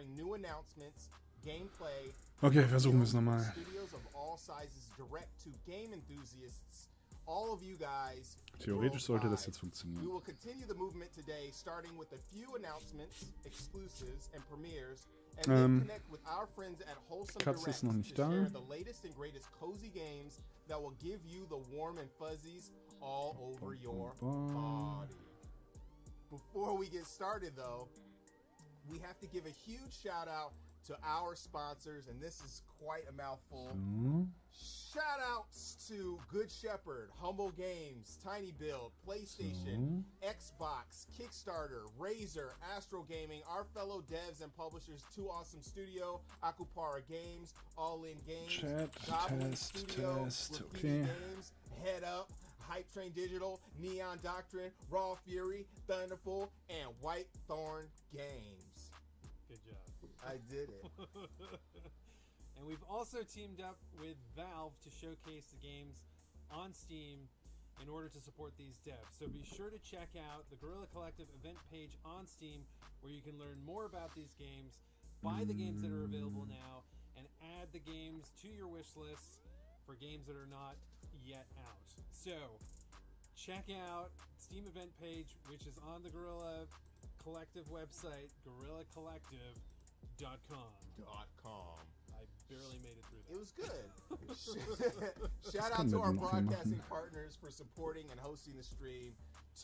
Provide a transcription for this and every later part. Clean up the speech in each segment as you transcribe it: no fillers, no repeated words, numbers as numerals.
featuring new announcements, gameplay. Okay, versuchen wir es nochmal. Studios of all sizes direct to game enthusiasts. All of you guys. Theoretisch sollte das jetzt We funktionieren. will continue the movement today, starting with a few announcements, exclusives, and premieres, and then connect with our friends at Wholesome Katze ist noch Direct nicht to da. share the latest and greatest cozy games that will give you the warm and fuzzies all over your body. Before we get started, though, we have to give a huge shout out to our sponsors, and this is quite a mouthful. Shout outs to Good Shepherd, Humble Games, Tiny Build, PlayStation, Xbox, Kickstarter, Razer, Astro Gaming, our fellow devs and publishers, Two Awesome Studio, Akupara Games, All In Games, Chat, Goblin test, Studio, test, Raphi okay. Games, Head Up, Hype Train Digital, Neon Doctrine, Raw Fury, Thunderful, and White Thorn Games. Good job. I did it. And we've also teamed up with Valve to showcase the games on Steam in order to support these devs. So be sure to check out the Guerilla Collective event page on Steam where you can learn more about these games, buy the games that are available now, and add the games to your wish lists for games that are not yet out. So check out Steam event page, which is on the Guerilla Collective website, guerillacollective.com. I barely made it through that. It was good. Shout out to our broadcasting partners for supporting and hosting the stream.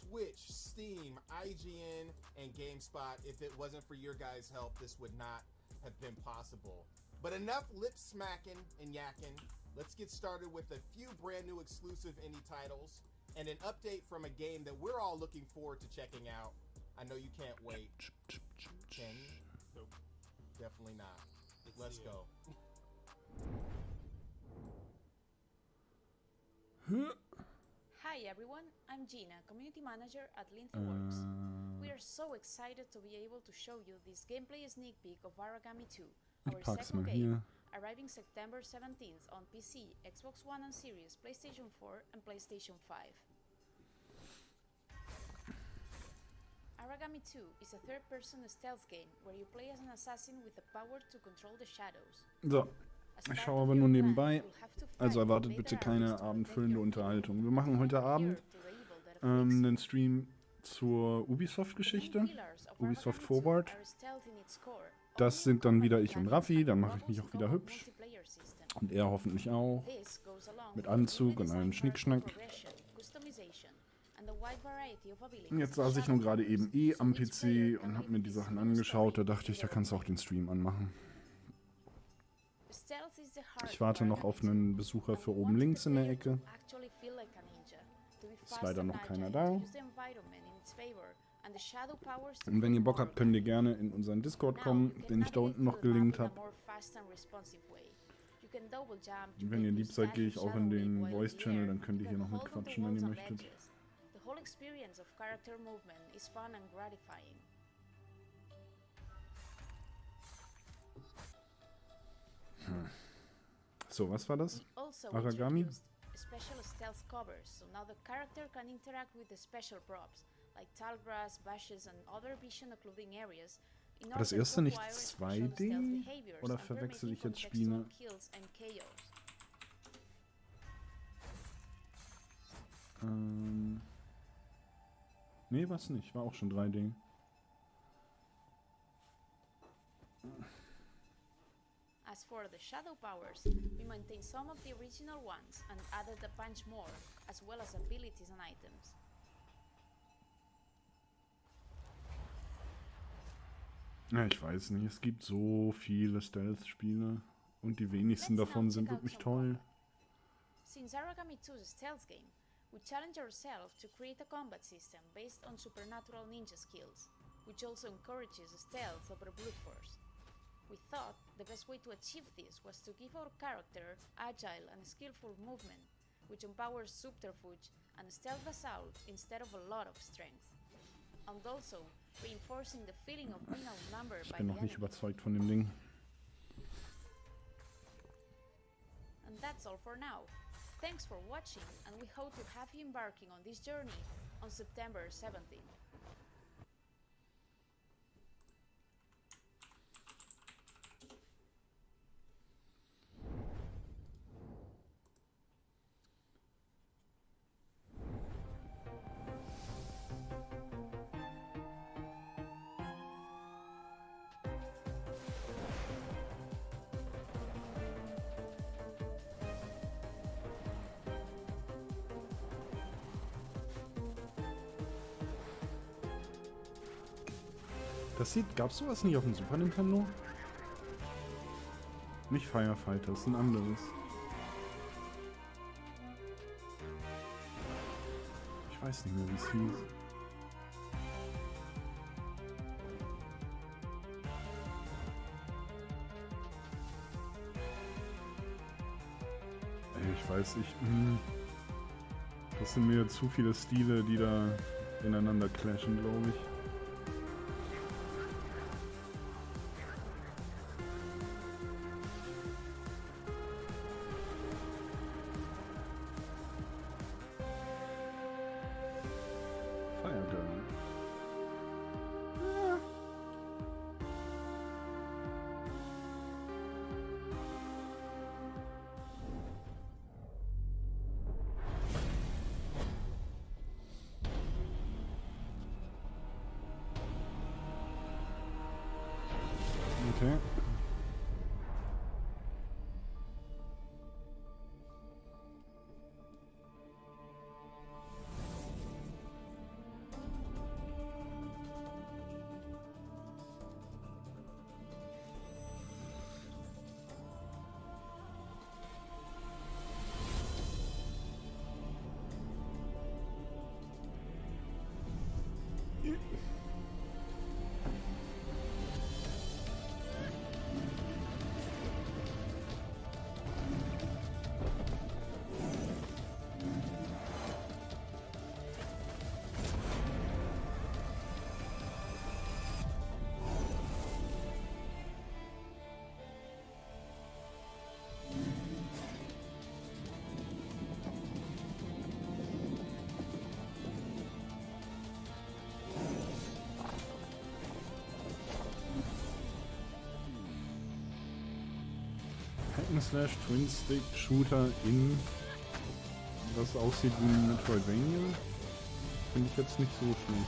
Twitch, Steam, IGN, and GameSpot. If it wasn't for your guys' help, this would not have been possible. But enough lip smacking and yakking. Let's get started with a few brand new exclusive indie titles and an update from a game that we're all looking forward to checking out. I know you can't wait. Can you? Nope. Definitely not. Let's go. Hi everyone, I'm Gina, Community Manager at Linthworks. We are so excited to be able to show you this gameplay sneak peek of Aragami 2, our second game, arriving September 17th on PC, Xbox One and Series, PlayStation 4 and PlayStation 5. Aragami 2 is a third-person stealth game where you play as an assassin with the power to control the shadows. So, ich schaue aber nur nebenbei. Also erwartet bitte keine abendfüllende Unterhaltung. Wir machen heute Abend einen Stream zur Ubisoft-Geschichte. Ubisoft Forward. Das sind dann wieder ich und Raphi. Dann mache ich mich auch wieder hübsch. Und er hoffentlich auch. Mit Anzug und allem Schnickschnack. Jetzt saß ich nun gerade eben am PC und habe mir die Sachen angeschaut. Da dachte ich, da kannst du auch den Stream anmachen. Ich warte noch auf einen Besucher für oben links in der Ecke. Ist leider noch keiner da. Und wenn ihr Bock habt, könnt ihr gerne in unseren Discord kommen, den ich da unten noch gelinkt habe. Und wenn ihr lieb seid, gehe ich auch in den Voice-Channel, dann könnt ihr hier noch mitquatschen, wenn ihr möchtet. So, was war das? Aragami? Special stealth covers, so now the character can interact with the special props, like tall grass, bushes and other vision occluding areas. War das erste nicht 2D? Oder verwechsel ich jetzt Spiele? Nee, war's nicht. War auch schon 3D. As for the shadow powers, we maintain some of the original ones and added a bunch more, as well as abilities and items. Ja, ich weiß nicht. Es gibt so viele Stealth-Spiele und die wenigsten davon sind wirklich toll. Since Aragami 2's a stealth game, we challenge ourselves to create a combat system based on supernatural ninja skills, which also encourages stealth over brute force. We thought the best way to achieve this was to give our character agile and skillful movement, which empowers subterfuge and stealth assault instead of a lot of strength. And also reinforcing the feeling of being outnumbered Ich by bin the noch nicht enemy. überzeugt von dem Ding. And that's all for now. Thanks for watching, and we hope to have you embarking on this journey on September 17th. Gab's sowas nicht auf dem Super Nintendo? Nicht Firefighter, ist ein anderes. Ich weiß nicht mehr, wie es hieß. Ey, ich weiß nicht. Das sind mir zu viele Stile, die da ineinander clashen, glaube ich. Okay. Hack-and-Slash Twin-Stick-Shooter in was aussieht wie ein Metroidvania. Finde ich jetzt nicht so schlecht.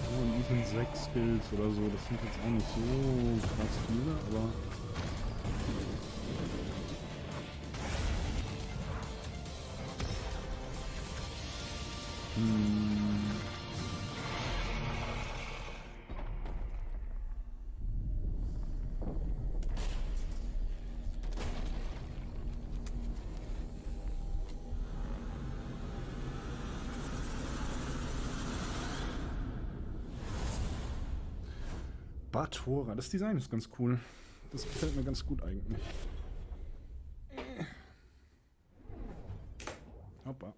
So, und die sind 6 Skills oder so. Das sind jetzt auch nicht so krass viele, aber... Batora, das Design ist ganz cool. Das gefällt mir ganz gut eigentlich. Hoppa.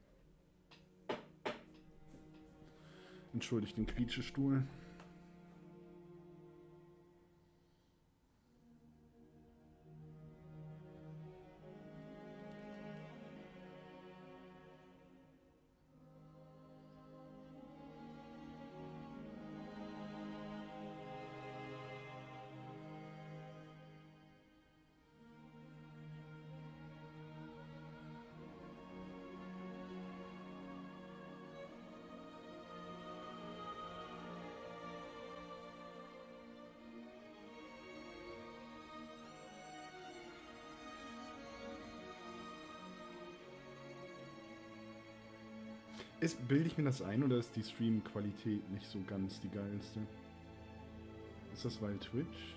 Entschuldigt den Quietschestuhl. Bilde ich mir das ein oder ist die Stream-Qualität nicht so ganz die geilste? Ist das weil Twitch?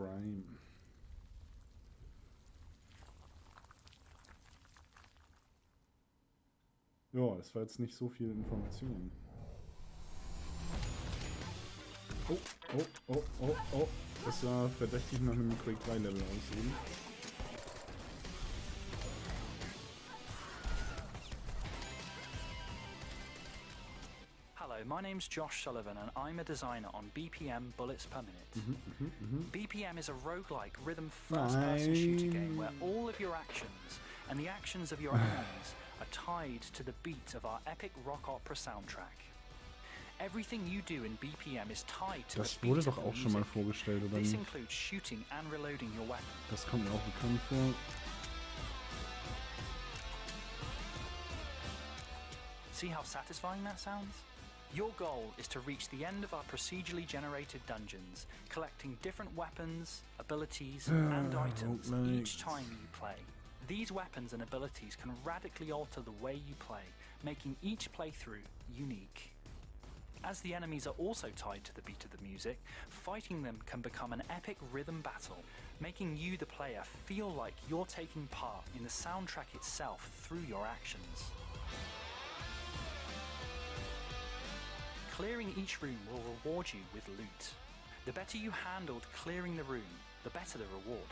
Grime. Ja, das war jetzt nicht so viel Information. Oh, oh, oh, oh, oh. Das sah verdächtig nach einem Quake 3 Level aus eben. Hello, my name's Josh Sullivan and I'm a designer on BPM Bullets Per Minute. BPM is a roguelike rhythm first-person shooter game where all of your actions and the actions of your enemies are tied to the beat of our epic rock opera soundtrack. Everything you do in BPM is tied to Das the wurde beat doch of auch the schon mal music. vorgestellt, oder This nicht? includes shooting and reloading your weapon. Das kommt mir auch bekannt vor. See how satisfying that sounds? Your goal is to reach the end of our procedurally generated dungeons, collecting different weapons, abilities, and items each time you play. These weapons and abilities can radically alter the way you play, making each playthrough unique. As the enemies are also tied to the beat of the music, fighting them can become an epic rhythm battle, making you, the player, feel like you're taking part in the soundtrack itself through your actions. Clearing each room will reward you with loot. The better you handled clearing the room, the better the reward.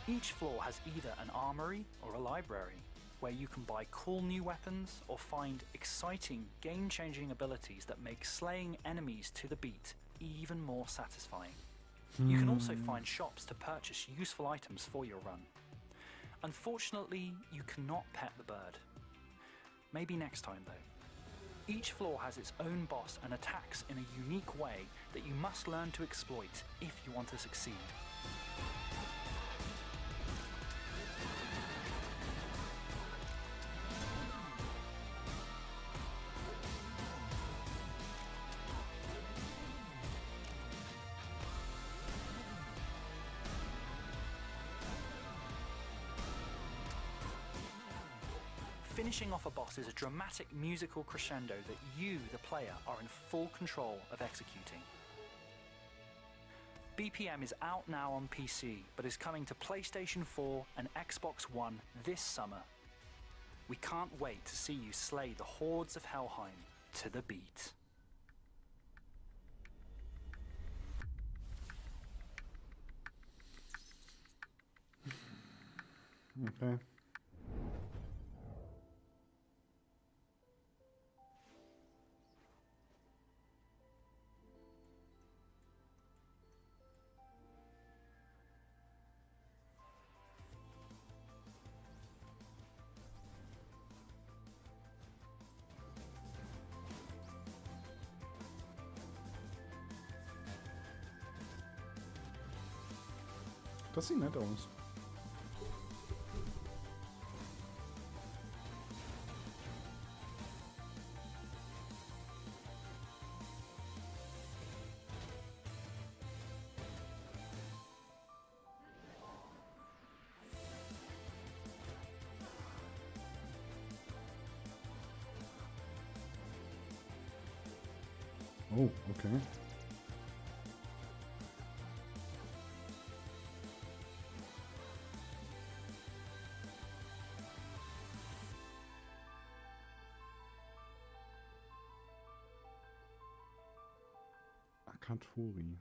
Each floor has either an armory or a library, where you can buy cool new weapons or find exciting, game-changing abilities that make slaying enemies to the beat even more satisfying. You can also find shops to purchase useful items for your run. Unfortunately, you cannot pet the bird. Maybe next time though. Each floor has its own boss and attacks in a unique way that you must learn to exploit if you want to succeed. Finishing off a boss is a dramatic musical crescendo that you, the player, are in full control of executing. BPM is out now on PC, but is coming to PlayStation 4 and Xbox One this summer. We can't wait to see you slay the hordes of Helheim to the beat. Okay. Das sieht nett aus. Oh, okay. Akatori.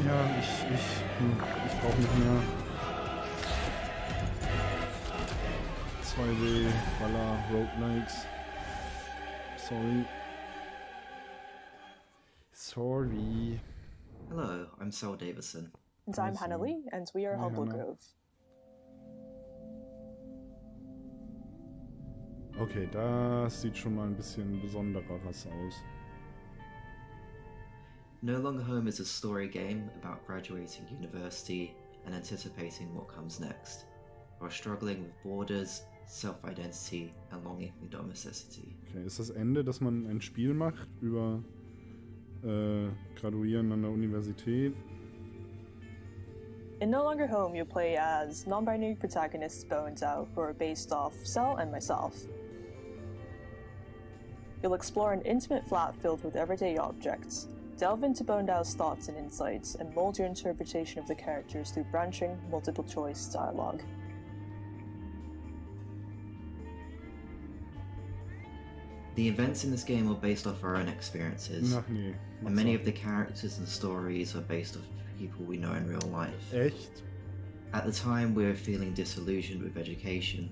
Ja, ich brauche nicht mehr 2D, Baller, Roguelikes. Sorry. Hello, I'm Saul Davison. And I'm Hannah Lee, and we are Hi, Humble Hannah. Grove. Okay, das sieht schon mal ein bisschen besondereres aus. No Longer Home is a story game about graduating university and anticipating what comes next, while struggling with borders, self-identity and longing for domesticity. Okay, ist das Ende, dass man ein Spiel macht über Graduieren an der Universität? In No Longer Home, you play as non-binary protagonists Bo and Zhao, who are based off Cell and myself. You'll explore an intimate flat filled with everyday objects, delve into Bo and Zhao's thoughts and insights, and mold your interpretation of the characters through branching, multiple-choice dialogue. The events in this game are based off our own experiences, Ach nee. and many of the characters and stories are based off people we know in real life. Echt? At the time, we were feeling disillusioned with education.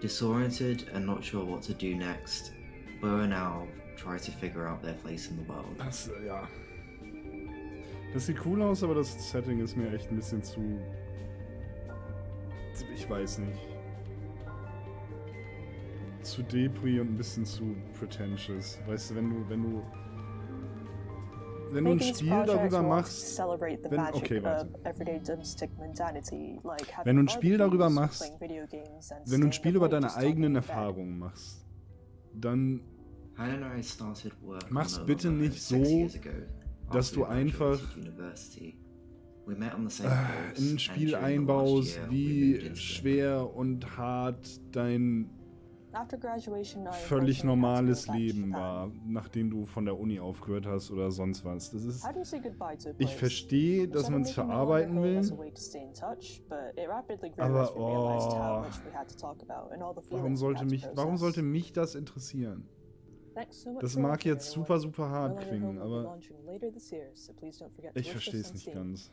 Disoriented and not sure what to do next, Bo and Al try to figure out their place in the world. Das, ja. Das sieht cool aus, aber das Setting ist mir echt ein bisschen zu... Ich weiß nicht. Zu Depri und ein bisschen zu pretentious. Weißt du, wenn du ein Spiel darüber machst, wenn du ein Spiel darüber machst, wenn du ein Spiel über deine eigenen Erfahrungen machst, dann mach's bitte nicht so, dass du einfach in ein Spiel einbaust, wie schwer und hart dein völlig normales Leben war, nachdem du von der Uni aufgehört hast oder sonst was. Das ist, ich verstehe, dass man es verarbeiten will, aber warum sollte mich das interessieren? Das mag jetzt super, super hart klingen, aber ich verstehe es nicht ganz.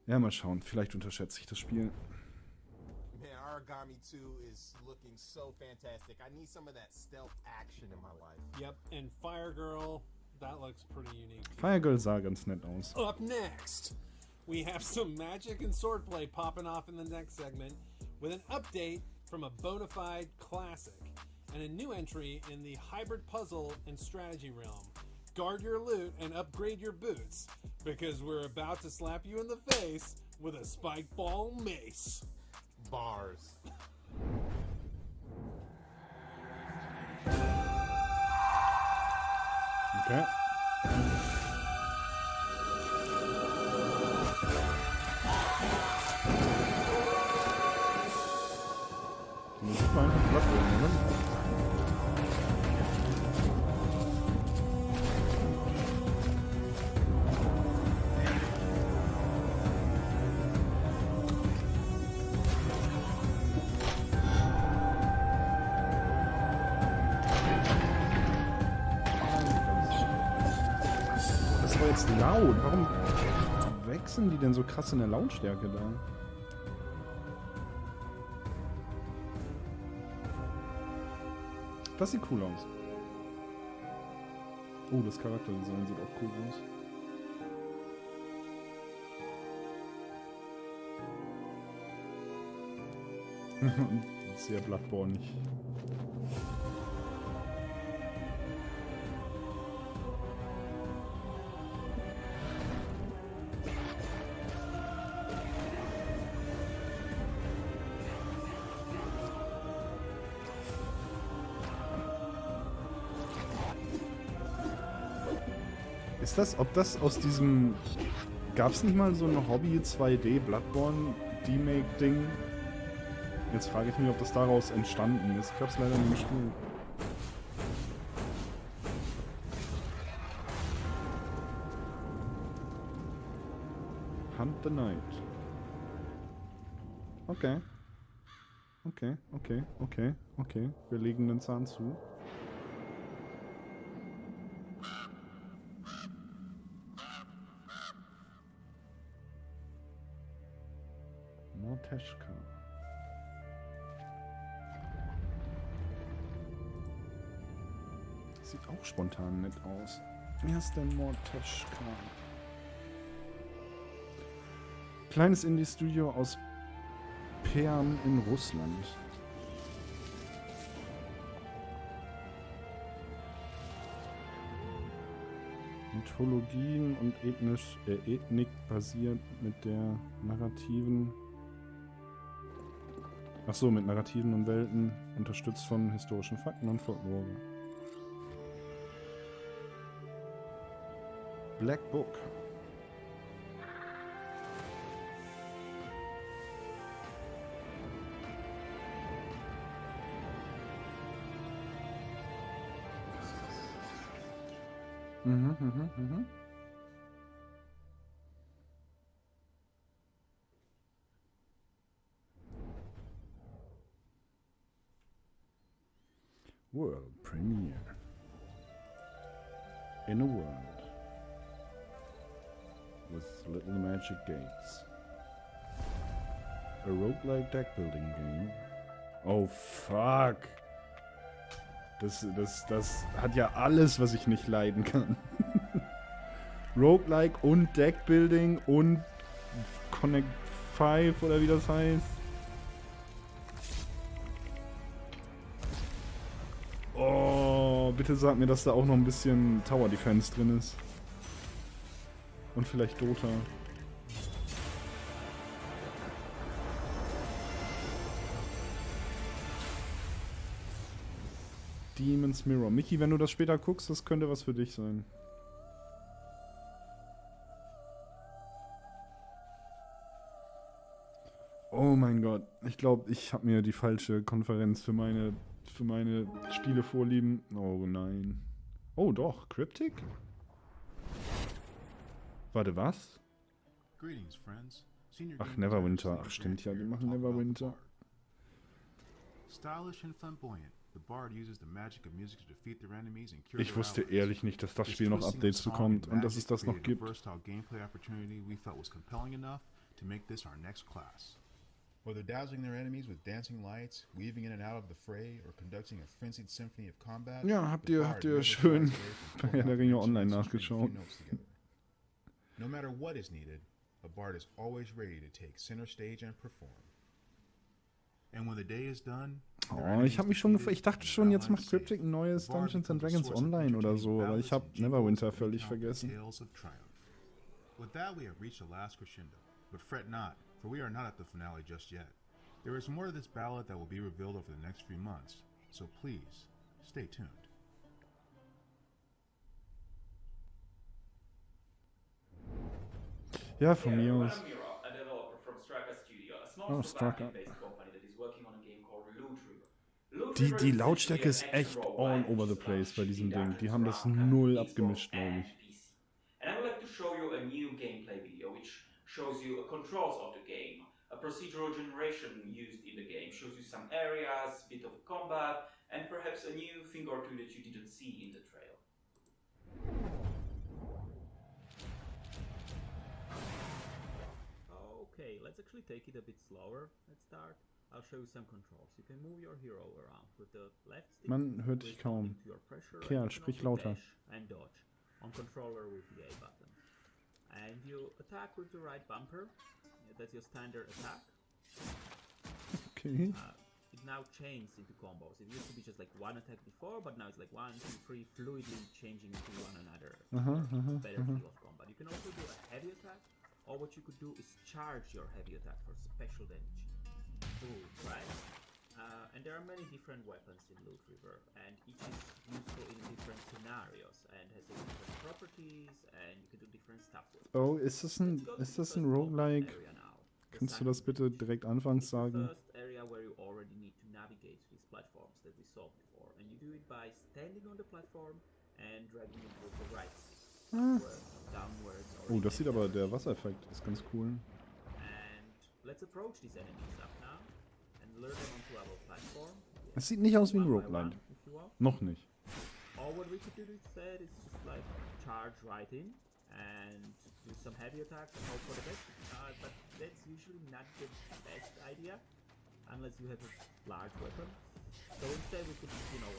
Ja, mal schauen. Vielleicht unterschätze ich das Spiel. Man, Origami 2 is looking so fantastic. I need some of that stealth action in my life. Yep, and Fire Girl, that looks pretty unique. Fire Girl sah ganz nett aus. Up next, we have some magic and swordplay popping off in the next segment with an update from a bona fide classic and a new entry in the hybrid puzzle and strategy realm. Guard your loot and upgrade your boots, because we're about to slap you in the face with a spike ball mace. Bars. Okay. Das ist einfach Plattform, oder? Laut. Warum wechseln die denn so krass in der Lautstärke da? Das sieht cool aus. Oh, das Charakterdesign sieht auch cool aus. Sehr Bloodborne-ig. Ist das, ob das aus diesem... Gab's nicht mal so ein Hobby 2D Bloodborne Remake-Ding? Jetzt frage ich mich, ob das daraus entstanden ist. Ich hab's leider nicht gespielt. Hunt the Night. Okay. Okay. Wir legen den Zahn zu. Morteschka. sieht auch spontan nett aus. Wer ist denn Morteschka? Kleines Indie-Studio aus Perm in Russland. Mythologien und Ethnik basiert mit der narrativen... Achso, mit Narrativen und Welten, unterstützt von historischen Fakten und Folklore. Black Book. Mhm. World Premiere. In a world with little magic gates. A roguelike deck building game. Oh fuck. Das hat ja alles, was ich nicht leiden kann. Roguelike und Deckbuilding und Connect 5 oder wie das heißt. Oh, bitte sag mir, dass da auch noch ein bisschen Tower Defense drin ist. Und vielleicht Dota. Demon's Mirror. Michi, wenn du das später guckst, das könnte was für dich sein. Oh mein Gott. Ich glaube, ich habe mir die falsche Konferenz für meine Spielevorlieben... Oh nein. Oh doch, Cryptic? Warte, was? Ach, Neverwinter. Ach stimmt ja, die machen Neverwinter. Ich wusste ehrlich nicht, dass das Spiel noch Updates bekommt und dass es das noch gibt. Whether dazzling their enemies with dancing lights, weaving in and out of the fray, or conducting a frenzied symphony of combat. Ja, habt ihr schön bei Herr der Ringe online nachgeschaut. No matter what is needed, a bard is always ready to take center stage and perform. And when the day is done, oh, ich dachte schon, jetzt macht Cryptic ein neues Dungeons and Dragons Online oder so, aber ich habe Neverwinter völlig vergessen. With that, we have reached the last crescendo, but fret not. For we are not at the finale just yet. There is more to this ballad that will be revealed over the next few months, so please, stay tuned. Ja, von mir aus. Oh, Strucker. Die Lautstärke ist echt all over the place bei diesem Ding. Die haben das null abgemischt, glaube ich. And I would like to show you a new gameplay video which shows you the controls of the game, a procedural generation used in the game, shows you some areas, bit of combat, and perhaps a new thing or two that you didn't see in the trail. Okay, let's actually take it a bit slower. Let's start. I'll show you some controls. You can move your hero around with the left stick. Man hört dich kaum. Kerl, sprich lauter. And dodge on controller with the A button. And you attack with the right bumper. That's your standard attack. Okay. It now changes into combos. It used to be just like one attack before, but now it's like 1, 2, 3, fluidly changing into one another. Better feel of combat. You can also do a heavy attack, or what you could do is charge your heavy attack for special damage. Ooh, right. And there are many different weapons in Loot River, and each is useful in different scenarios and has different properties, and you can do different stuff with it. Oh, ist das ein Roguelike? Kannst du das bitte direkt anfangs sagen? First area where you already need to navigate these platforms that we saw before, and you do it by standing on the platform and dragging it with the right downwards. Oh, das sieht aber, der Wassereffekt ist ganz cool. And let's approach these enemies up now and lure them onto our platform. Es sieht nicht aus wie ein Roguelike. Noch nicht. Or what we could do instead is just like charge right in and do some heavy attacks and hope for the best. But that's usually not the best idea. unless you have a large weapon. So instead we could,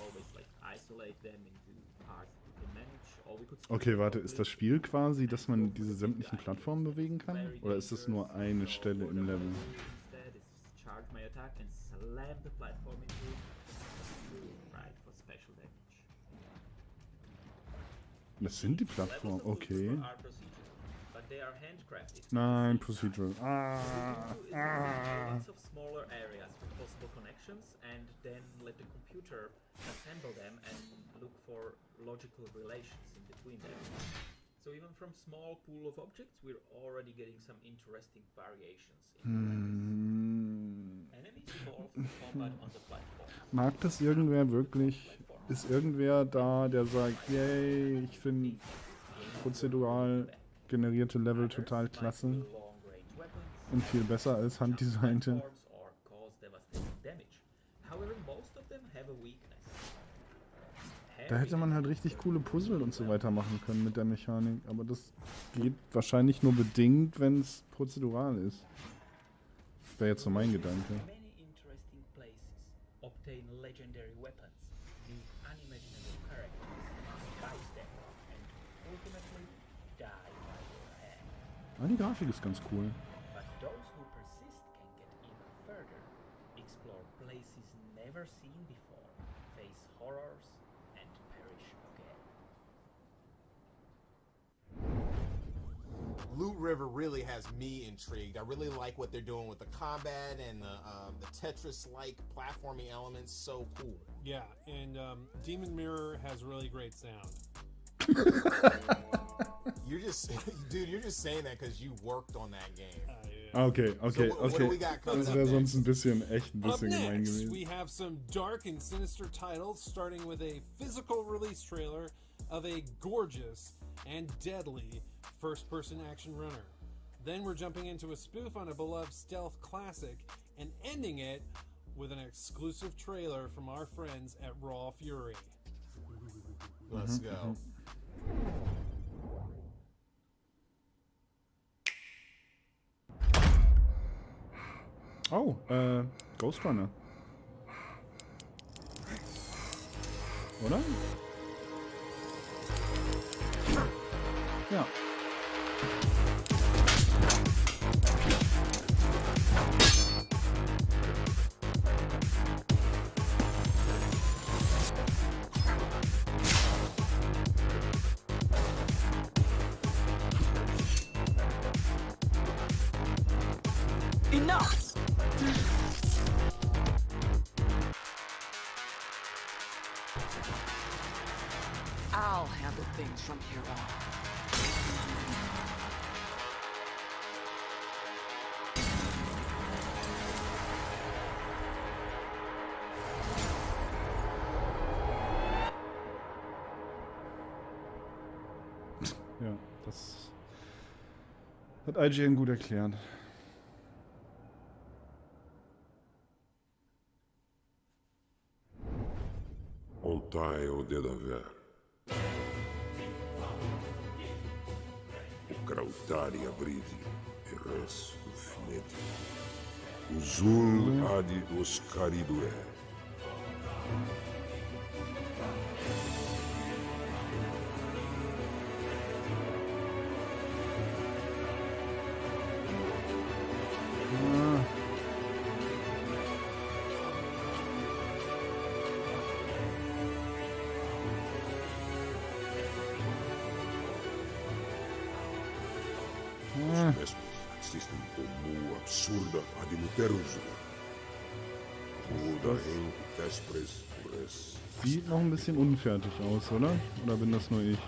always like isolate them into parts we can manage, or we could... Okay, warte, ist das Spiel quasi, dass man diese sämtlichen Plattformen bewegen kann? Oder ist das nur eine Stelle im Level? Instead, it's charge my attack and slam the platform into it, right, for special damage. Das sind die Plattformen, okay. But they are handcrafted. Nein, Procedural. Lots of smaller areas with possible connections, and then let the computer assemble them and look for logical relations in between them. So even from small pool of objects, we're already getting some interesting variations in enemies evolve combat on the platform. Mag das irgendwer wirklich? Ist irgendwer da, der sagt, yay, ich finde prozedural generierte Level total klasse und viel besser als handdesignte? Da hätte man halt richtig coole Puzzle und so weiter machen können mit der Mechanik, aber das geht wahrscheinlich nur bedingt, wenn es prozedural ist. Wäre jetzt so mein Gedanke. Ah, die Grafik ist ganz cool. But those who persist can get even further, explore places never seen before, face horrors, and perish again. Loot River really has me intrigued. I really like what they're doing with the combat and the Tetris-like platforming elements. So cool. Yeah, and Demon Mirror has really great sound. You're just, dude, you're just saying that because you worked on that game. Yeah. Okay. Das wäre sonst ein bisschen gemein gewesen. We have some dark and sinister titles, starting with a physical release trailer of a gorgeous and deadly first-person action runner. Then we're jumping into a spoof on a beloved stealth classic and ending it with an exclusive trailer from our friends at Raw Fury. Let's go. Oh, Ghost Runner. Oder? Ja. Enough! I'll handle things from here on. Ja, das hat IGN gut erklärt. On tae o dedaver. O crautari abridi, e res fineti. Uzul adi oscaridue. System o absurda adiluterusua. Oder en despres res. Sieht noch ein bisschen unfertig aus, oder? Oder bin das nur ich?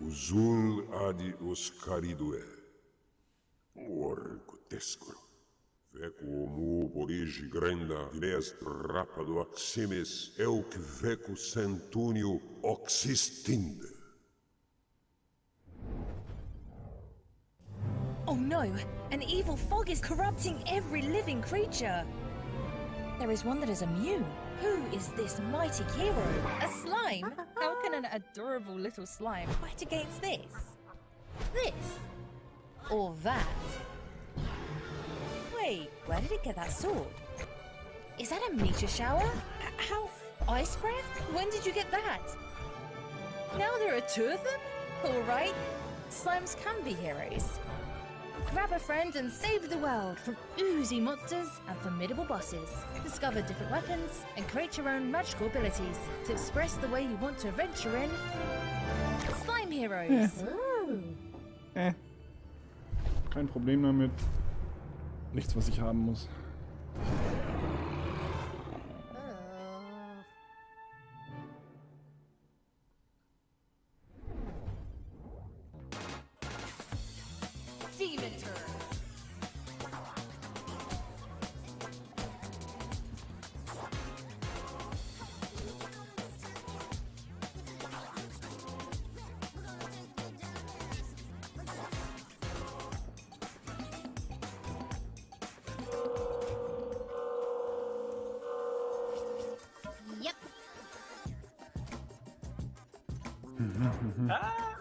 Uzul adi oscaridue. Orcotesco. Veco mu borigi grenda, dineas rapado aximis, euc veco centunio oxistinde. Oh no! An evil fog is corrupting every living creature! There is one that is immune. Who is this mighty hero? A slime? How can an adorable little slime fight against this? This? Or that? Wait, where did it get that sword? Is that a meteor shower? How? Ice breath? When did you get that? Now there are two of them? Alright. Slimes can be heroes. Grab a friend and save the world from oozy monsters and formidable bosses. Discover different weapons and create your own magical abilities to express the way you want to adventure in Slime Heroes. Kein Problem damit. Nichts, was ich haben muss.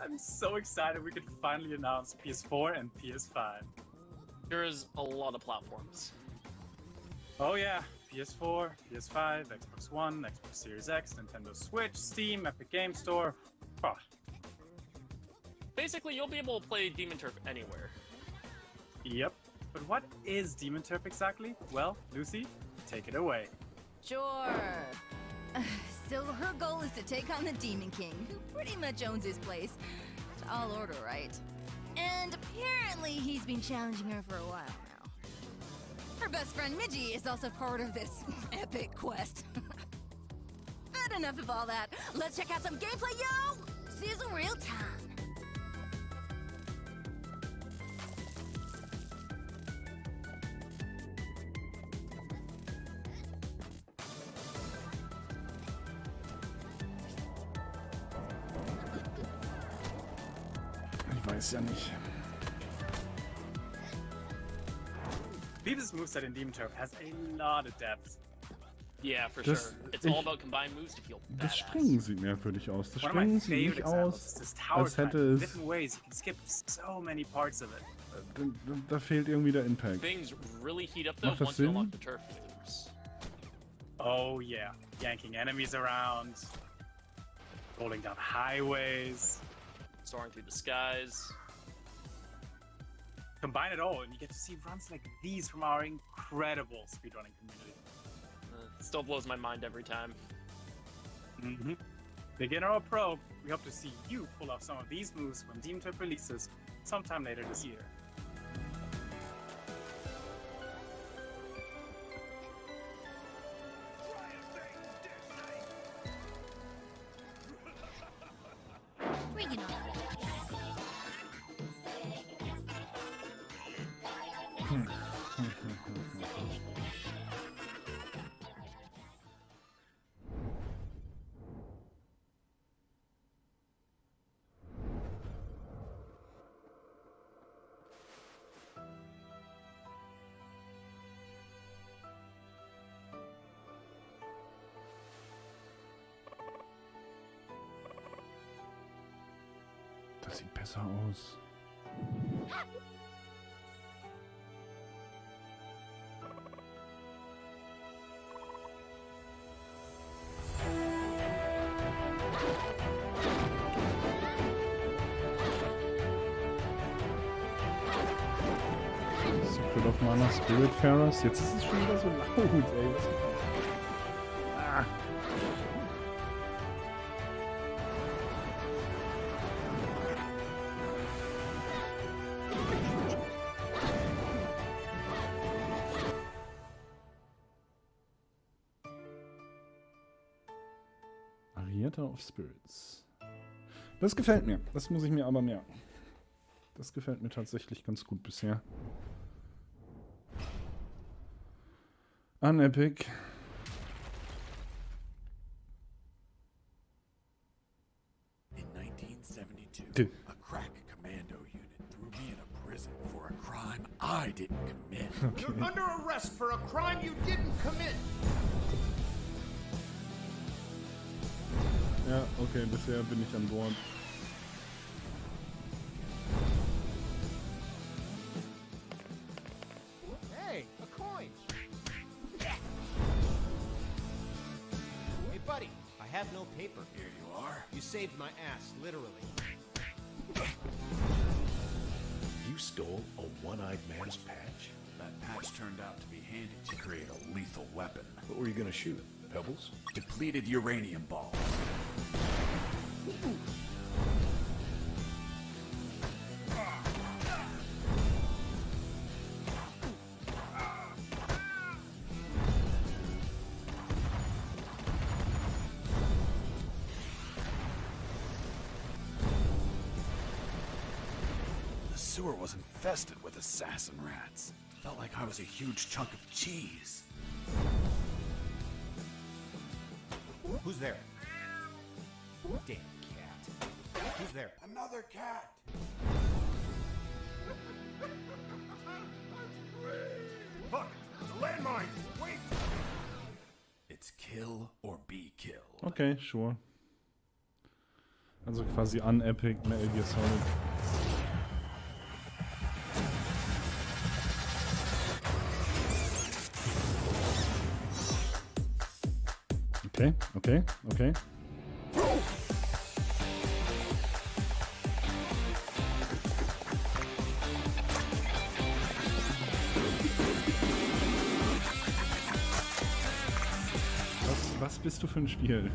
I'm so excited we could finally announce PS4 and PS5. There's a lot of platforms. Oh yeah, PS4, PS5, Xbox One, Xbox Series X, Nintendo Switch, Steam, Epic Game Store. Oh. Basically, you'll be able to play Demon Turf anywhere. Yep. But what is Demon Turf exactly? Well, Lucy, take it away. Sure. So her goal is to take on the Demon King, who pretty much owns his place. Tall order, right? And apparently he's been challenging her for a while now. Her best friend Midgie is also part of this epic quest. But enough of all that. Let's check out some gameplay, yo! Sizzle real time. Ich weiß ja nicht. Beavis' moveset in Demon Turf has a lot of depth. Yeah, for sure. It's all about combined moves to feel badass. Das Springen sieht merkwürdig aus. Das Springen sieht nicht aus, als hätte es... Da fehlt irgendwie der Impact. Things really heat up though Macht das once you Sinn? unlock the turf moves. Oh yeah, yanking enemies around, rolling down highways, soaring through the skies. Combine it all and you get to see runs like these from our incredible speedrunning community. It still blows my mind every time. Mm-hmm. Beginner or pro, we hope to see you pull off some of these moves when Demon Turf releases sometime later this year. Bring it on. Das sieht besser aus. Secret of Mana Spiritfarers. Jetzt ist es schon wieder so laut, ey. Ah. Of Spirits. Das gefällt mir. Das muss ich mir aber merken. Das gefällt mir tatsächlich ganz gut bisher. An Epic. In 1972, Dude. a crack commando unit threw me in a prison for a crime I didn't commit. Okay. You're under arrest for a crime you didn't commit. Ja, okay, bisher bin ich an Bord. Hey, a coin. Hey, buddy, I have no paper. Here you are. You saved my ass, literally. You stole a one-eyed man's patch? That patch turned out to be handy to create a lethal weapon. What were you gonna shoot? Pebbles? Depleted uranium balls. The sewer was infested with assassin rats. Felt like I was a huge chunk of cheese. Who's there? Damn cat. Who's there? Another cat! Look, it's a landmine. Wait. It's kill or be killed. Okay, sure. Also quasi an Epic, Metal Gear Solid. Okay, okay, okay. Was bist du für ein Spiel?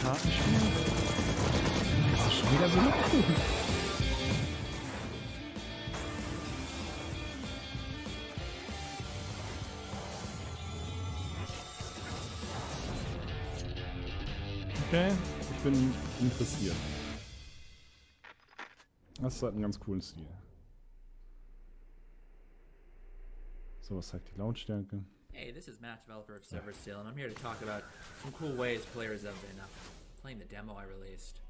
Kartenspiel? Das ist schon wieder so cool. Okay, ich bin interessiert. Das hat einen ganz coolen Stil. So, was zeigt die Lautstärke? Hey, this is Matt, developer of Severed Steel, and I'm here to talk about some cool ways players have been playing the demo I released.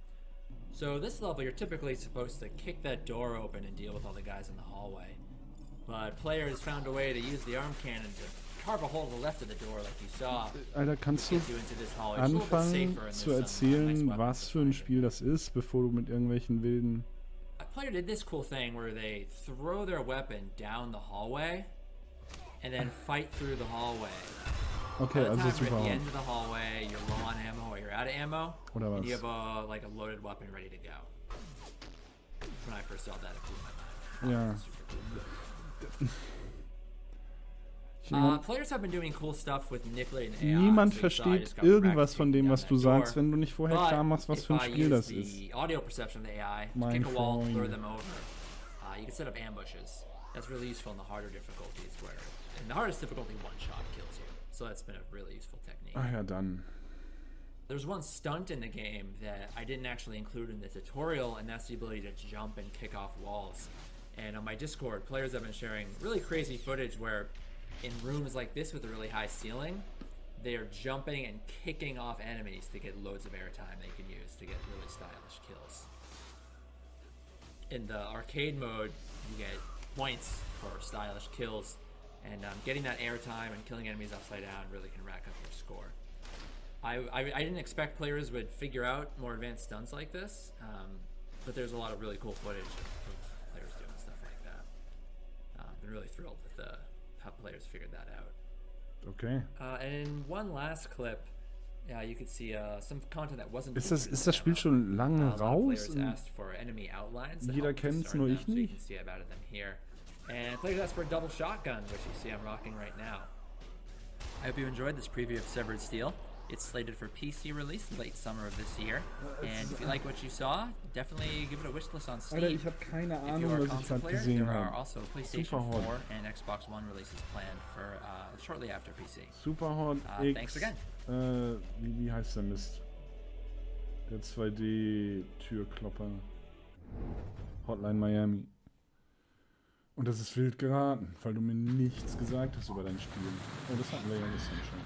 So this level, you're typically supposed to kick that door open and deal with all the guys in the hallway. But players found a way to use the arm cannon to carve a hole to the left of the door like you saw. Alter, kannst du anfangen zu erzählen, was für ein Spiel das ist, bevor du mit irgendwelchen wilden... A player did this cool thing where they throw their weapon down the hallway and then fight through the hallway. Okay, By the also time super you're at the hart. end of the hallway, you're low on ammo or you're out of ammo, Oder was? and you have a loaded weapon ready to go. When I first saw that, it blew my mind. Ja. Players have been doing cool stuff with manipulating AI. Niemand So you saw I versteht just got irgendwas wrecked von dem, taking was down du that door. sagst, wenn du nicht vorher But klar machst, was if für ein I Spiel use das ist. the audio perception of the AI to Mein kick a wall, lure Freund. them over. You can set up ambushes. That's really useful in the harder difficulties where, in the hardest difficulty, one shot kills you. So that's been a really useful technique. Ach ja, dann. There's one stunt in the game that I didn't actually include in the tutorial, and that's the ability to jump and kick off walls. And on my Discord, players have been sharing really crazy footage where in rooms like this with a really high ceiling, they are jumping and kicking off enemies to get loads of airtime they can use to get really stylish kills. In the arcade mode, you get points for stylish kills, and getting that airtime and killing enemies upside down really can rack up your score. I didn't expect players would figure out more advanced stunts like this, but there's a lot of really cool footage of players doing stuff like that. I've been really thrilled with how players figured that out. Okay. And in one last clip, you could see some content that wasn't. Ist das Spiel schon lange raus? Players asked for enemy outlines. Jeder kennt's, nur ich So you nicht. can see I've added them here. And players asked for a double shotgun, which you see I'm rocking right now. I hope you enjoyed this preview of Severed Steel. It's slated for PC release late summer of this year. And if you like what you saw, definitely give it a wishlist on Steam. Alter, ich habe keine If you Ahnung, are a was ich console gerade player, gesehen there are habe. also PlayStation 4 and Xbox One releases planned for shortly after PC. Superhot Thanks again. Wie heißt der Mist? Der 2D-Türklopper. Hotline Miami. Und das ist wild geraten, weil du mir nichts gesagt hast über dein Spiel. Oh, das hatten wir ja gestern schon.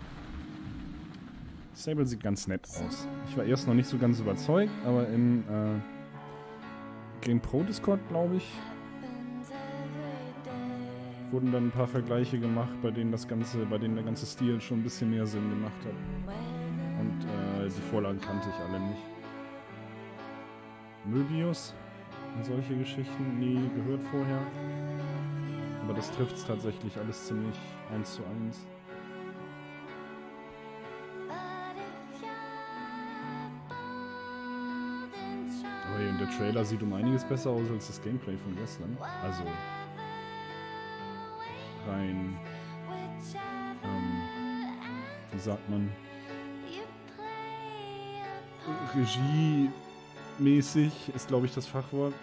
Stable sieht ganz nett aus. Ich war erst noch nicht so ganz überzeugt, aber im Game Pro Discord, glaube ich, wurden dann ein paar Vergleiche gemacht, bei denen der ganze Stil schon ein bisschen mehr Sinn gemacht hat. Und die Vorlagen kannte ich alle nicht. Möbius und solche Geschichten nie gehört vorher. Aber das trifft es tatsächlich alles ziemlich 1:1. Und der Trailer sieht um einiges besser aus als das Gameplay von gestern. Also rein, wie sagt man, regiemäßig ist, glaube ich, das Fachwort.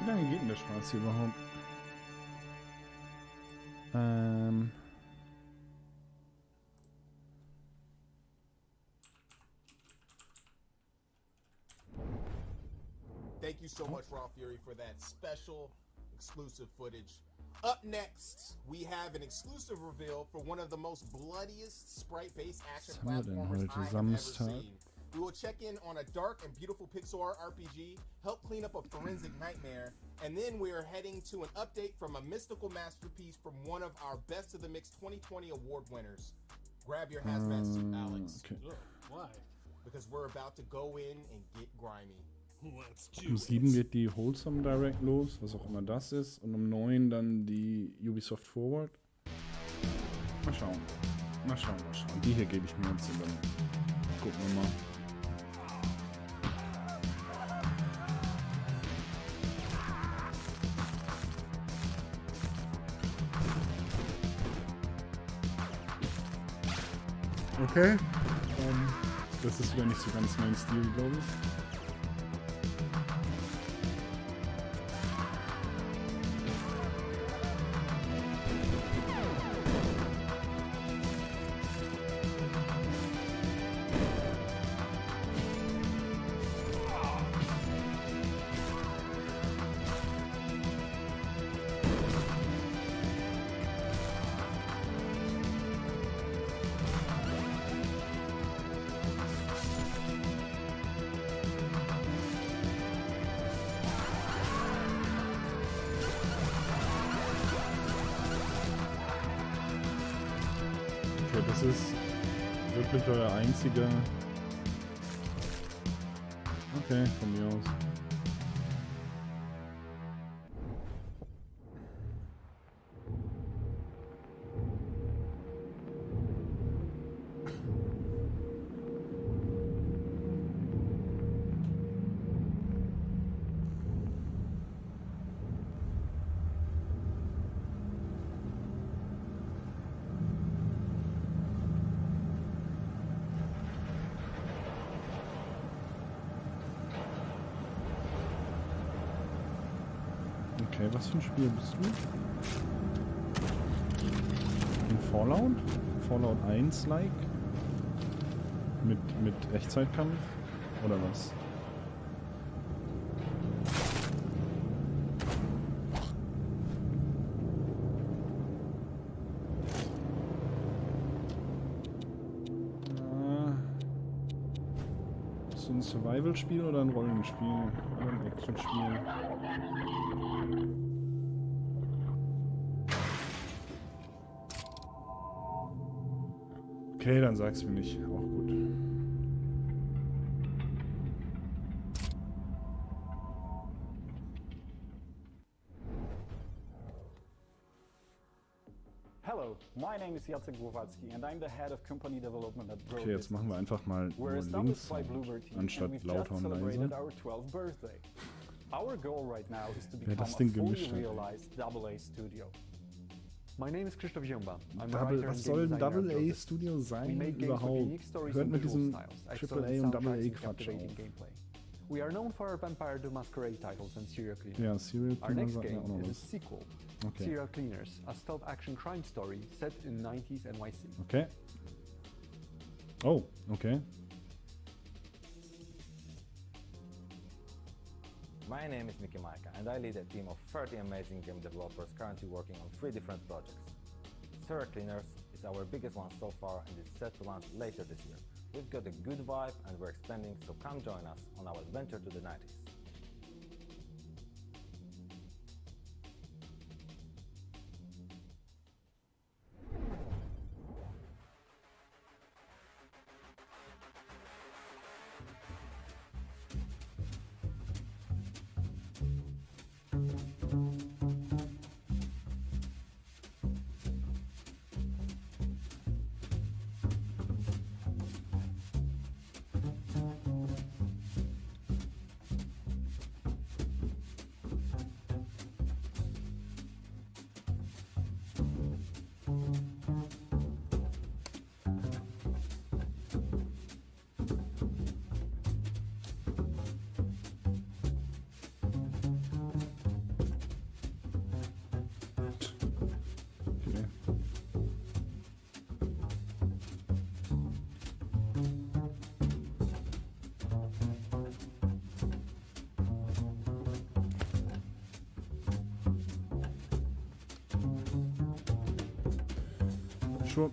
Wie lange geht denn der Spaß hier überhaupt? Thank you so much, Raw Fury, for that special exclusive footage. Up next, we have an exclusive reveal for one of the most bloodiest sprite-based action platformers I have ever seen. We will check in on a dark and beautiful pixel art RPG, help clean up a forensic nightmare, and then we are heading to an update from a mystical masterpiece from one of our Best of the Mix 2020 award winners. Grab your hazmat suit, Alex. Okay. Why? Because we're about to go in and get grimy. Um 7 geht die Wholesome Direct los, was auch immer das ist, und um 9 dann die Ubisoft Forward. Mal schauen. Mal schauen. Die hier gebe ich mir jetzt und dann gucken wir mal. Okay. Das ist wieder nicht so ganz mein Stil, glaube ich. Okay, das ist wirklich euer einziger... Okay, von mir aus. Okay, was für ein Spiel bist du? Ein Fallout? Fallout 1-like? Mit Echtzeitkampf? Oder was? Ist so ein Survival-Spiel oder ein Rollenspiel? Oder ein Action-Spiel? Okay, dann sag's mir nicht. Auch gut. Hello, my name is Jacek Głowacki and I'm the head of company development at Okay, jetzt machen wir einfach mal nur links anstatt lauter und leise. Our goal right now is to Wer become das a Ding fully gemischt hat. realized AA studio. My name is Krzysztof Ziemba. I'm a Double, writer was and soll ein game designer at Double A Buildit. Studio We sein make games with überhaupt? unique stories Hört and mit visual diesem styles, Triple excellent A und Double soundtracks A and Quatsch captivating auf. gameplay. We are known for our Vampire the Masquerade titles and Serial Cleaners. Ja, Serial Our Cleaner next sagt mir game auch noch is a was. sequel, Okay. Serial Cleaners, a stealth action crime story set in 90s NYC. Okay. Oh, okay. My name is Miki Maika and I lead a team of 30 amazing game developers currently working on 3 different projects. Serial Cleaners is our biggest one so far and is set to launch later this year. We've got a good vibe and we're expanding, so come join us on our adventure to the 90s. Sure.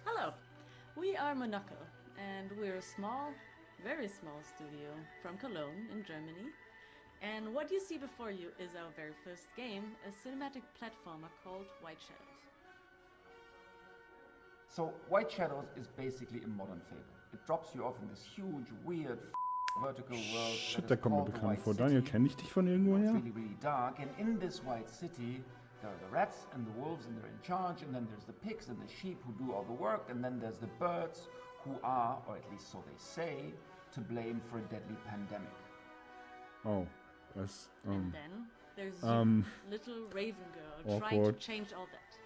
Hello, we are Monaco, and we're a small, very small studio from Cologne in Germany. And what you see before you is our very first game, a cinematic platformer called White Shadows. So, White Shadows is basically a modern Fable. It drops you off in this huge, weird, vertical world. Shit, der kommt mir bekannt vor. Daniel, kenne ich dich von irgendwoher? Really, really dark. And in this white city, there are the rats and the wolves, and they're in charge. And then there's the pigs and the sheep who do all the work. And then there's the birds who are, or at least so they say, to blame for a deadly pandemic. Oh, das. And then there's you, little raven girl, trying to change all that.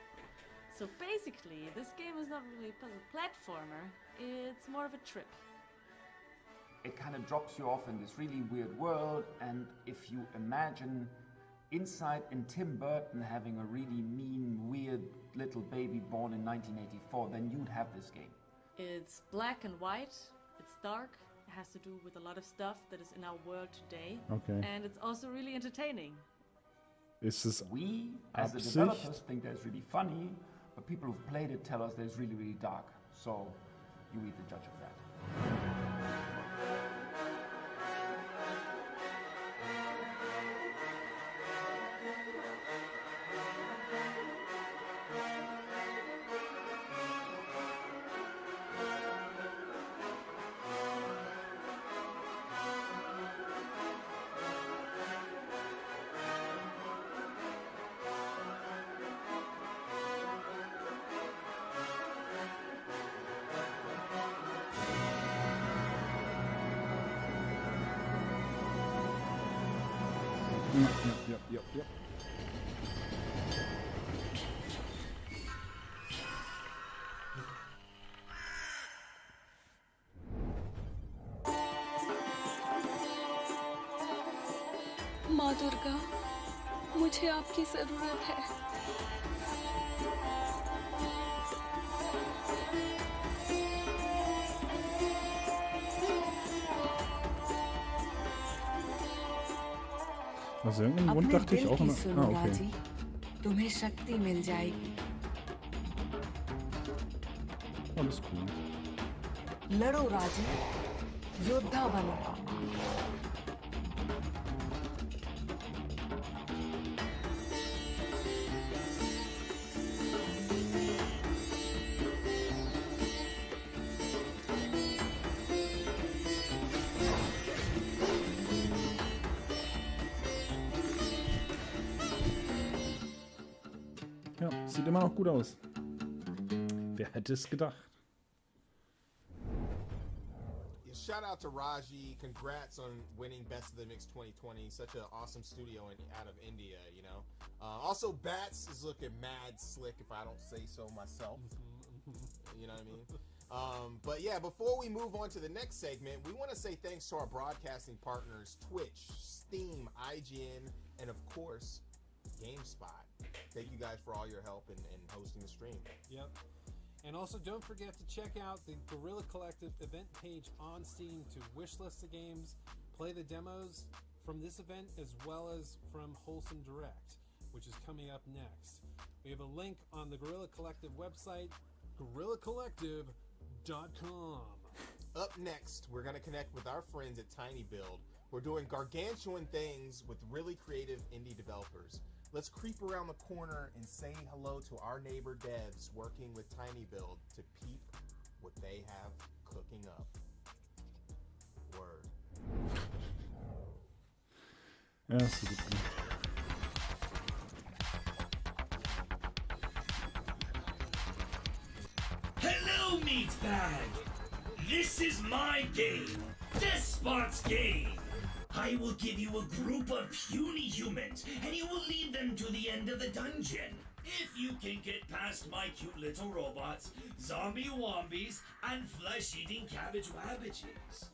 So basically, this game is not really a puzzle platformer, it's more of a trip. It kind of drops you off in this really weird world, and if you imagine inside in Tim Burton having a really mean, weird little baby born in 1984, then you'd have this game. It's black and white, it's dark, it has to do with a lot of stuff that is in our world today. Okay. And it's also really entertaining. Ist es We, as the developers, think that's really funny, but people who've played it tell us that it's really, really dark. So, you be the judge of that. Yep. माँ दुर्गा, मुझे आपकी जरूरत है। Aus irgendeinem Grund dachte ich auch immer... Ah, okay. तुम्हें शक्ति मिल जाएगी. Alles cool. लड़ो राजी, योद्धा बनो. Ja, sieht immer noch gut aus. Wer hätte es gedacht? Shout out to Raji. Congrats on winning Best of the Mix 2020. Such an awesome studio out of India, you know. Also, Bats is looking mad slick, if I don't say so myself. You know what I mean? But yeah, before we move on to the next segment, we want to say thanks to our broadcasting partners, Twitch, Steam, IGN, and of course, GameSpot. Thank you guys for all your help in hosting the stream. Yep. And also, don't forget to check out the Guerilla Collective event page on Steam to wishlist the games, play the demos from this event, as well as from Wholesome Direct, which is coming up next. We have a link on the Guerilla Collective website, guerillacollective.com. Up next, we're going to connect with our friends at Tiny Build. We're doing gargantuan things with really creative indie developers. Let's creep around the corner and say hello to our neighbor devs working with Tiny Build to peep what they have cooking up. Word. Ja, ist so gut. Hello, meatbag! This is my game, Despot's Game. I will give you a group of puny humans, and you will lead them to the end of the dungeon. If you can get past my cute little robots, zombie wombies, and flesh-eating cabbage wabbages.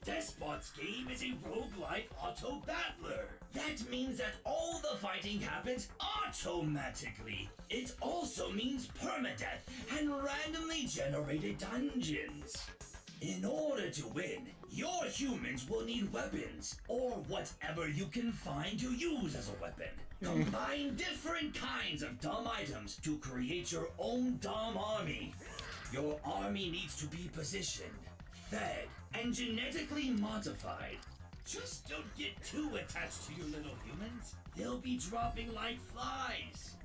Despot's Game is a roguelike auto-battler. That means that all the fighting happens automatically. It also means permadeath and randomly generated dungeons. In order to win, your humans will need weapons, or whatever you can find to use as a weapon. Combine different kinds of dumb items to create your own dumb army. Your army needs to be positioned, fed, and genetically modified. Just don't get too attached to your little humans. They'll be dropping like flies.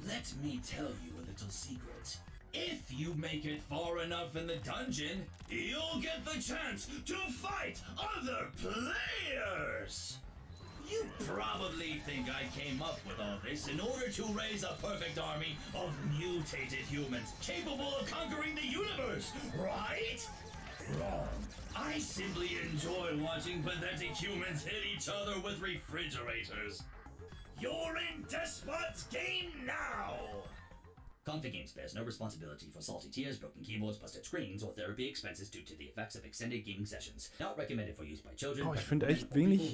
Let me tell you a little secret. If you make it far enough in the dungeon, you'll get the chance to fight other players! You probably think I came up with all this in order to raise a perfect army of mutated humans capable of conquering the universe, right? Wrong. I simply enjoy watching pathetic humans hit each other with refrigerators. You're in Despot's Game now! Config Games bears no responsibility for salty tears, broken keyboards, busted screens, or therapy expenses due to the effects of extended gaming sessions. Not recommended for use by children. Oh, ich finde echt wenig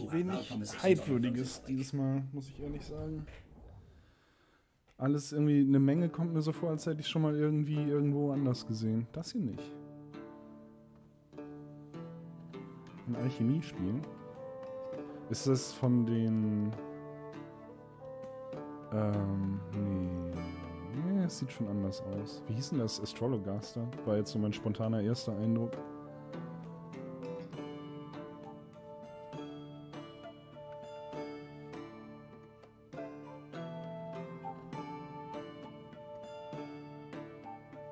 Hypewürdiges dieses Mal, muss ich ehrlich sagen. Alles irgendwie, eine Menge kommt mir so vor, als hätte ich schon mal irgendwie irgendwo anders gesehen. Das hier nicht. Ein Alchemiespiel. Ist das von den... nee... Nee, es sieht schon anders aus. Wie hieß denn das? Astrologaster? War jetzt so mein spontaner erster Eindruck.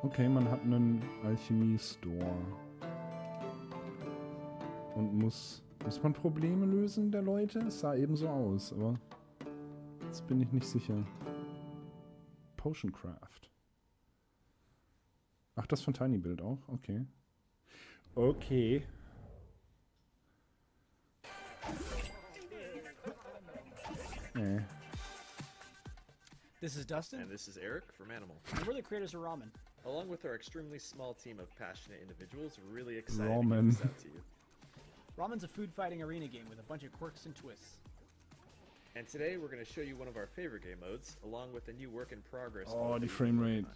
Okay, man hat einen Alchemie-Store. Und muss man Probleme lösen der Leute? Es sah eben so aus, aber jetzt bin ich nicht sicher. Potion Craft. Ach, das von Tiny Build auch? Okay. Okay. This is Dustin. And this is Eric from Animal. And we're the creators of Ramen. Along with our extremely small team of passionate individuals, we're really excited Ramen. to get this out to you. Ramen's a food fighting arena game with a bunch of quirks and twists. And today we're going to show you one of our favorite game modes, along with a new work in progress. Oh, die frame rate.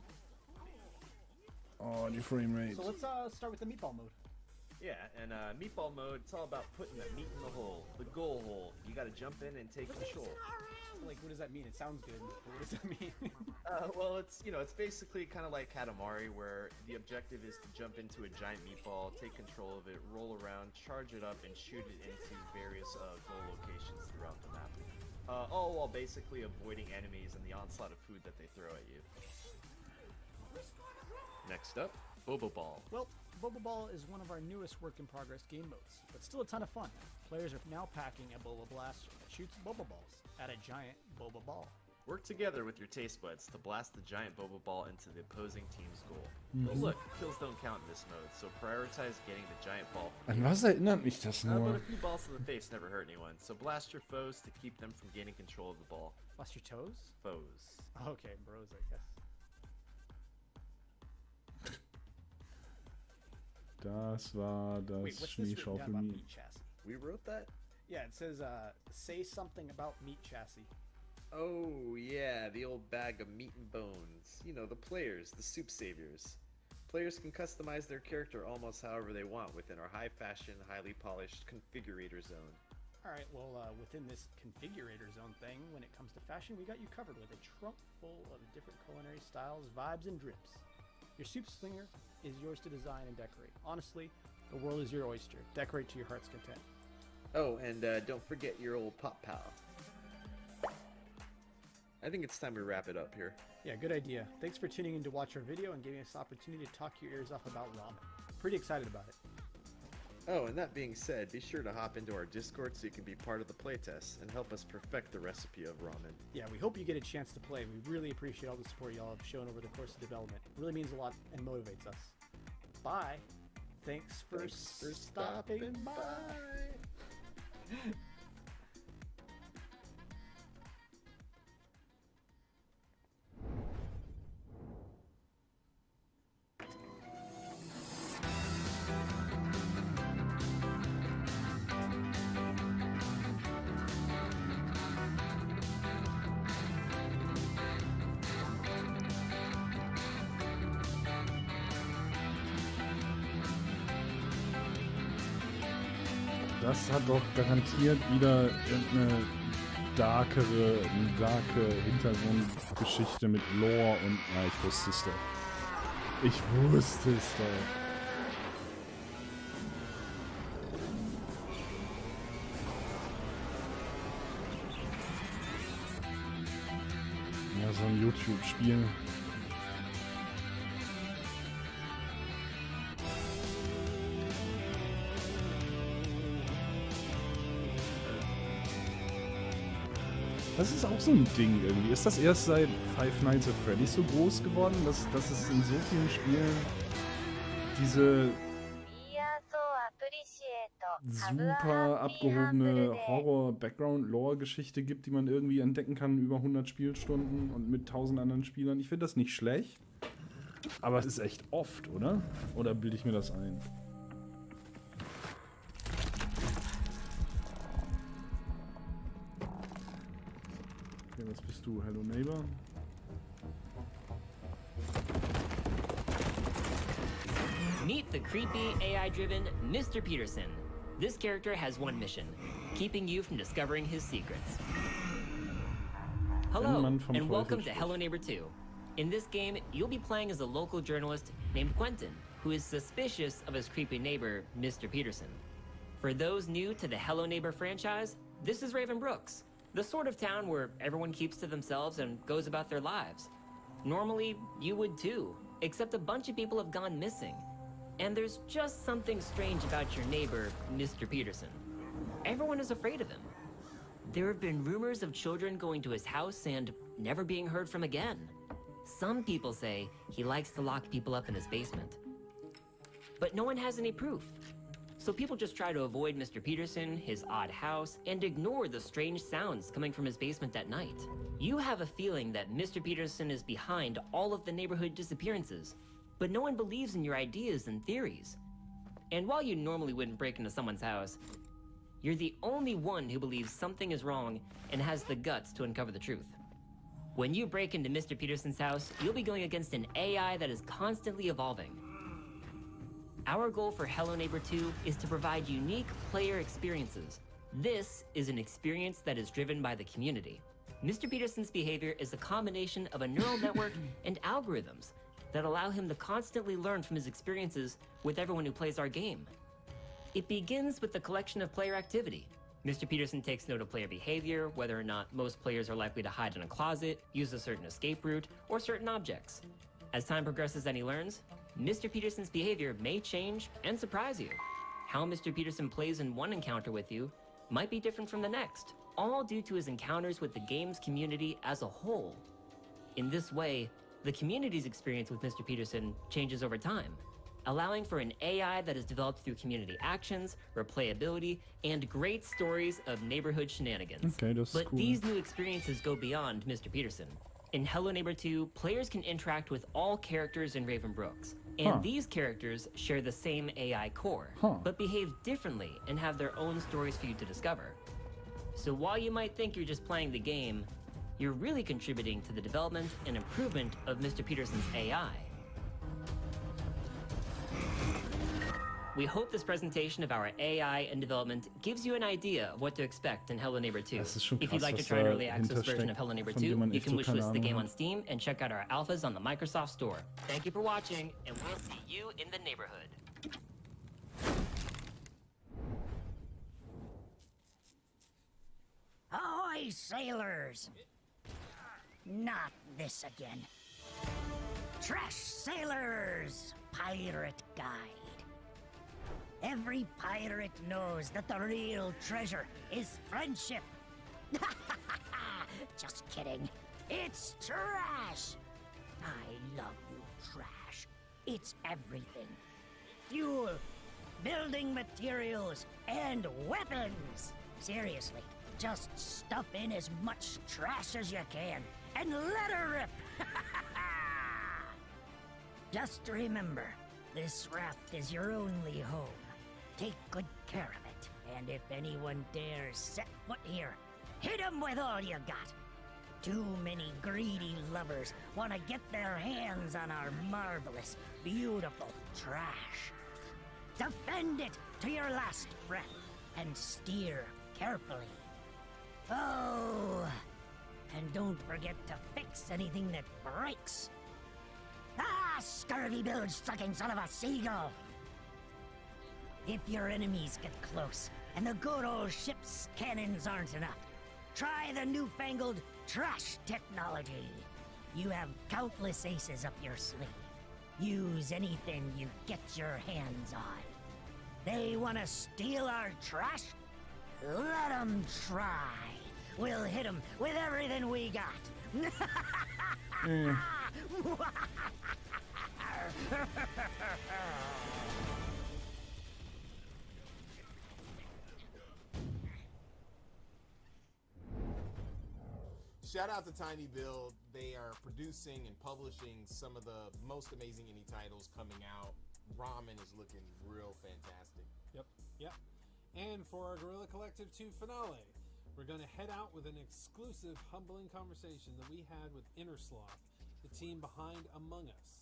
Oh, die frame rate. So let's start with the meatball mode. Yeah, and meatball mode, it's all about putting the meat in the hole, the goal hole. You gotta jump in and take control. Like, what does that mean? It sounds good, but what does that mean? Well, it's basically kind of like Katamari, where the objective is to jump into a giant meatball, take control of it, roll around, charge it up, and shoot it into various goal locations throughout the map. All while basically avoiding enemies and the onslaught of food that they throw at you. Next up, Bobo Ball. Well, Bobo Ball is one of our newest work-in-progress game modes, but still a ton of fun. Players are now packing a Bobo Blaster that shoots Bobo Balls at a giant Bobo Ball. Work together with your taste buds to blast the giant Bobo Ball into the opposing team's goal. Mhm. But look, kills don't count in this mode, so prioritize getting the giant ball. An was erinnert mich das But nur? a few balls to the face never hurt anyone, so blast your foes to keep them from gaining control of the ball. Blast your toes? Foes. Okay, bros, I guess. Das war das Wait, what's this written Schmiesschau down für about mich. meat chassis? We wrote that? Yeah, it says, say something about meat chassis. Oh, yeah, the old bag of meat and bones. You know, the players, the soup saviors. Players can customize their character almost however they want within our high-fashion, highly polished configurator zone. Alright, well, within this configurator zone thing, when it comes to fashion, we got you covered with a trunk full of different culinary styles, vibes, and drips. Your soup slinger is yours to design and decorate. Honestly, the world is your oyster. Decorate to your heart's content. Oh, and don't forget your old pop pal. I think it's time we wrap it up here. Yeah, good idea. Thanks for tuning in to watch our video and giving us the opportunity to talk your ears off about ramen. Pretty excited about it. Oh, and that being said, be sure to hop into our Discord so you can be part of the playtest and help us perfect the recipe of ramen. Yeah, we hope you get a chance to play. We really appreciate all the support y'all have shown over the course of development. It really means a lot and motivates us. Bye. Thanks for stopping by. Das hat doch garantiert wieder irgendeine darke Hintergrundgeschichte mit Lore und... Ja, ich wusste es doch. Ich wusste es doch. Ja, so ein YouTube-Spiel. Das ist auch so ein Ding irgendwie. Ist das erst seit Five Nights at Freddy's so groß geworden, dass es in so vielen Spielen diese super abgehobene Horror-Background-Lore-Geschichte gibt, die man irgendwie entdecken kann über 100 Spielstunden und mit 1000 anderen Spielern? Ich finde das nicht schlecht, aber es ist echt oft, oder? Oder bilde ich mir das ein? Okay, was bist du? Hello Neighbor? Meet the creepy, AI-driven Mr. Peterson. This character has one mission, keeping you from discovering his secrets. Hello, and welcome to Hello Neighbor 2. In this game, you'll be playing as a local journalist named Quentin, who is suspicious of his creepy neighbor, Mr. Peterson. For those new to the Hello Neighbor franchise, this is Raven Brooks, the sort of town where everyone keeps to themselves and goes about their lives. Normally, you would too, except a bunch of people have gone missing. And there's just something strange about your neighbor, Mr. Peterson. Everyone is afraid of him. There have been rumors of children going to his house and never being heard from again. Some people say he likes to lock people up in his basement. But no one has any proof. So people just try to avoid Mr. Peterson, his odd house, and ignore the strange sounds coming from his basement at night. You have a feeling that Mr. Peterson is behind all of the neighborhood disappearances, but no one believes in your ideas and theories. And while you normally wouldn't break into someone's house, you're the only one who believes something is wrong and has the guts to uncover the truth. When you break into Mr. Peterson's house, you'll be going against an AI that is constantly evolving. Our goal for Hello Neighbor 2 is to provide unique player experiences. This is an experience that is driven by the community. Mr. Peterson's behavior is a combination of a neural network and algorithms that allow him to constantly learn from his experiences with everyone who plays our game. It begins with the collection of player activity. Mr. Peterson takes note of player behavior, whether or not most players are likely to hide in a closet, use a certain escape route, or certain objects. As time progresses and he learns, Mr. Peterson's behavior may change and surprise you. How Mr. Peterson plays in one encounter with you might be different from the next, all due to his encounters with the game's community as a whole. In this way, the community's experience with Mr. Peterson changes over time, allowing for an AI that is developed through community actions, replayability, and great stories of neighborhood shenanigans. Okay, das ist But cool. these new experiences go beyond Mr. Peterson. In Hello Neighbor 2, players can interact with all characters in Raven Brooks, and these characters share the same AI core, but behave differently and have their own stories for you to discover. So while you might think you're just playing the game, you're really contributing to the development and improvement of Mr. Peterson's AI. We hope this presentation of our AI and development gives you an idea of what to expect in Hello Neighbor 2. Das ist schon If you'd krass, like to was try an da early access version of Hello Neighbor hintersteckt, 2, von dem man you echt can so keine wishlist the Ahnung game hat. on Steam and check out our alphas on the Microsoft Store. Thank you for watching, and we'll see you in the neighborhood. Ahoy, sailors! Not this again. Trash Sailors Pirate Guide. Every pirate knows that the real treasure is friendship. Just kidding. It's trash. I love you, trash. It's everything. Fuel, building materials, and weapons. Seriously, just stuff in as much trash as you can and let her rip. Just remember, this raft is your only home. Take good care of it, and if anyone dares set foot here, hit them with all you got. Too many greedy lovers want to get their hands on our marvelous, beautiful trash. Defend it to your last breath, and steer carefully. Oh, and don't forget to fix anything that breaks. Ah, scurvy bilge-sucking son of a seagull! If your enemies get close, and the good old ship's cannons aren't enough, try the newfangled trash technology. You have countless aces up your sleeve. Use anything you get your hands on. They want to steal our trash? Let them try. We'll hit them with everything we got. Shout out to Tiny Build. They are producing and publishing some of the most amazing indie titles coming out. Ramen is looking real fantastic. Yep. And for our Guerilla Collective 2 finale, we're going to head out with an exclusive, humbling conversation that we had with Innersloth, the team behind Among Us,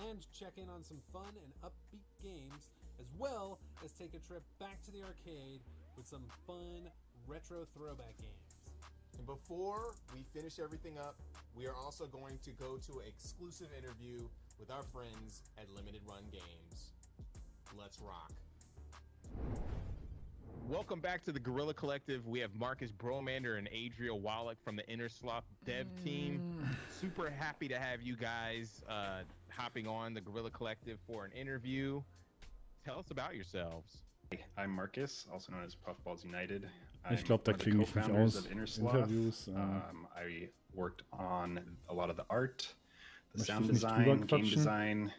and check in on some fun and upbeat games, as well as take a trip back to the arcade with some fun retro throwback games. And before we finish everything up, we are also going to go to an exclusive interview with our friends at Limited Run Games. Let's rock. Welcome back to the Guerilla Collective. We have Marcus Bromander and Adriel Wallach from the Innersloth dev team. Super happy to have you guys hopping on the Guerilla Collective for an interview. Tell us about yourselves. I'm Marcus, also known as Puffballs United. Ich glaube, da klinge ich nicht aus. Interviews. I worked on a lot of the art, the Möchte sound ich nicht design, drüber game quatschen. design,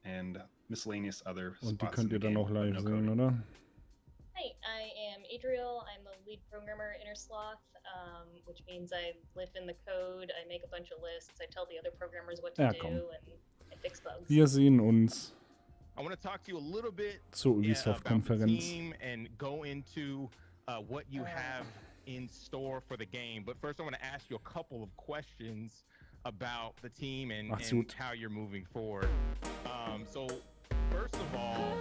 and miscellaneous other Und die spots könnt in ihr the dann game, auch but live no sehen, coding. oder? Hi, I am Adriel. I'm the lead programmer at Innersloth, which means I live in the code, I make a bunch of lists, I tell the other programmers what to Ja, do, komm. and I fix bugs. Wir sehen uns I want to talk to you a little bit zur about the Ubisoft-Konferenz. team and go into what you have in store for the game. But first, I want to ask you a couple of questions about the team and Macht's gut. how you're moving forward. So First of all,